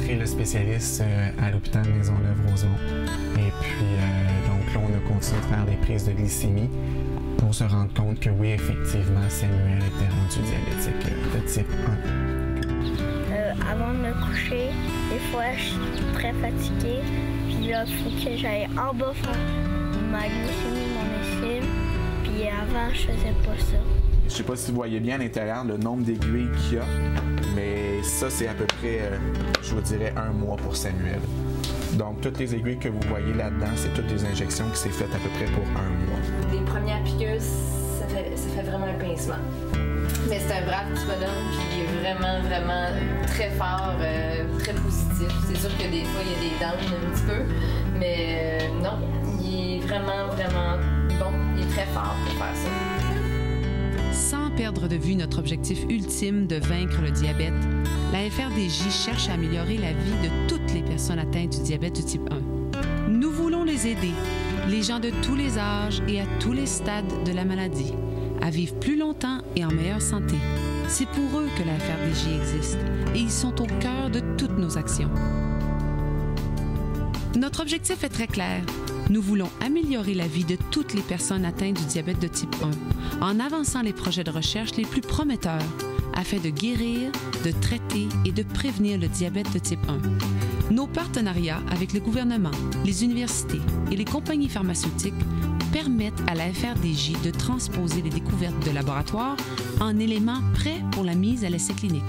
rencontré le spécialiste à l'hôpital Maisonneuve-Rosemont. Et puis, donc là, on a continué de faire des prises de glycémie pour se rendre compte que oui, effectivement, Samuel était rendu diabétique de type 1. Avant de me coucher, des fois, je suis très fatiguée. Puis là, il faut que j'aille en bas faire ma glycémie, mon insuline. Puis avant, je faisais pas ça. Je sais pas si vous voyez bien à l'intérieur le nombre d'aiguilles qu'il y a, mais ça, c'est à peu près, je vous dirais, 1 mois pour Samuel. Donc, toutes les aiguilles que vous voyez là-dedans, c'est toutes des injections qui s'est faites à peu près pour 1 mois. Les premières piqûres, ça fait vraiment un pincement. Mais c'est un brave petit bonhomme, puis il est vraiment, vraiment très fort, très positif. C'est sûr que des fois, il y a des downs un petit peu, mais non, il est vraiment, vraiment bon. Il est très fort pour faire ça. Sans perdre de vue notre objectif ultime de vaincre le diabète, la FRDJ cherche à améliorer la vie de toutes les personnes atteintes du diabète de type 1. Nous voulons les aider, les gens de tous les âges et à tous les stades de la maladie, à vivre plus longtemps et en meilleure santé. C'est pour eux que la FRDJ existe et ils sont au cœur de toutes nos actions. Notre objectif est très clair. Nous voulons améliorer la vie de toutes les personnes atteintes du diabète de type 1 en avançant les projets de recherche les plus prometteurs afin de guérir, de traiter et de prévenir le diabète de type 1. Nos partenariats avec le gouvernement, les universités et les compagnies pharmaceutiques permettent à la FRDJ de transposer les découvertes de laboratoire en éléments prêts pour la mise à l'essai clinique.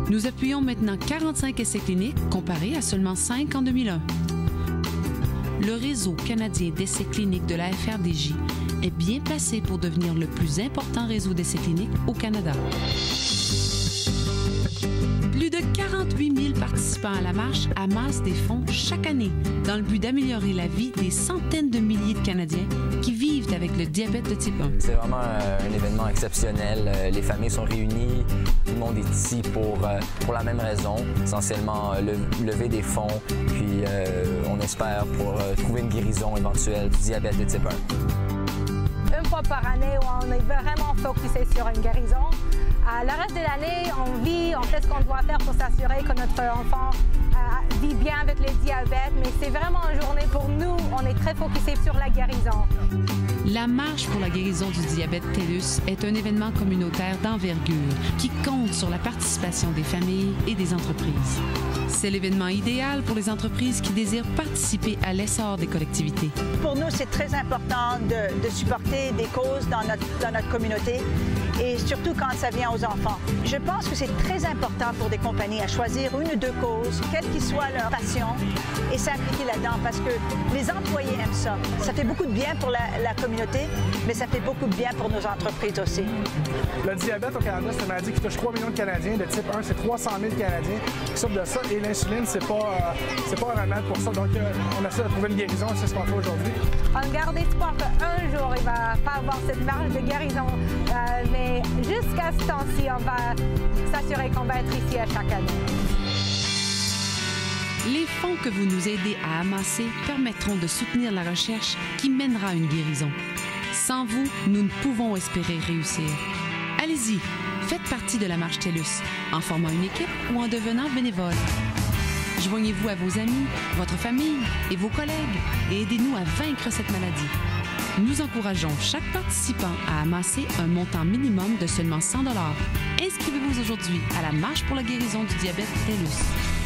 Nous appuyons maintenant 45 essais cliniques comparés à seulement 5 en 2001. Le réseau canadien d'essais cliniques de la FRDJ est bien placé pour devenir le plus important réseau d'essais cliniques au Canada. Plus de 48 000 participants à la marche amassent des fonds chaque année dans le but d'améliorer la vie des centaines de milliers de Canadiens qui vivent avec le diabète de type 1. C'est vraiment un événement exceptionnel. Les familles sont réunies, tout le monde est ici pour la même raison, essentiellement lever des fonds, puis on espère pour trouver une guérison éventuelle du diabète de type 1. Une fois par année, on est vraiment focusé sur une guérison. Le reste de l'année, on vit, on fait ce qu'on doit faire pour s'assurer que notre enfant vit bien avec le diabète, mais c'est vraiment une journée pour nous, on est très focusé sur la guérison. La Marche pour la guérison du diabète TELUS est un événement communautaire d'envergure qui compte sur la participation des familles et des entreprises. C'est l'événement idéal pour les entreprises qui désirent participer à l'essor des collectivités. Pour nous, c'est très important de supporter des causes dans notre communauté et surtout quand ça vient aux enfants. Je pense que c'est très important pour des compagnies à choisir une ou deux causes, quelle qu'ils soit leur passion, et s'impliquer là-dedans parce que les employés aiment ça. Ça fait beaucoup de bien pour la communauté, mais ça fait beaucoup de bien pour nos entreprises aussi. Le diabète au Canada, c'est une maladie qui touche 3 millions de Canadiens. Le type 1, c'est 300 000 Canadiens qui souffrent de ça. Et l'insuline, c'est pas un remède pour ça. Donc, on essaie de trouver une guérison et c'est ce qu'on fait aujourd'hui. On garde espoir qu'un jour, il va pas avoir cette marge de guérison. Mais jusqu'à ce temps-ci, on va s'assurer qu'on va être ici à chaque année. Les fonds que vous nous aidez à amasser permettront de soutenir la recherche qui mènera à une guérison. Sans vous, nous ne pouvons espérer réussir. Allez-y, faites partie de la Marche TELUS en formant une équipe ou en devenant bénévole. Joignez-vous à vos amis, votre famille et vos collègues et aidez-nous à vaincre cette maladie. Nous encourageons chaque participant à amasser un montant minimum de seulement 100 $. Inscrivez-vous aujourd'hui à la Marche pour la guérison du diabète TELUS.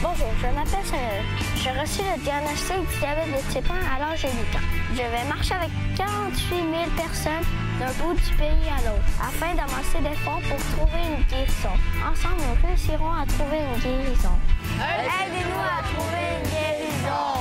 Bonjour, je m'appelle Samuel. J'ai reçu le diagnostic du diabète de type 1 à l'âge de 8 ans. Je vais marcher avec 48 000 personnes d'un bout du pays à l'autre afin d'amasser des fonds pour trouver une guérison. Ensemble, nous réussirons à trouver une guérison. Aidez-nous à trouver une guérison!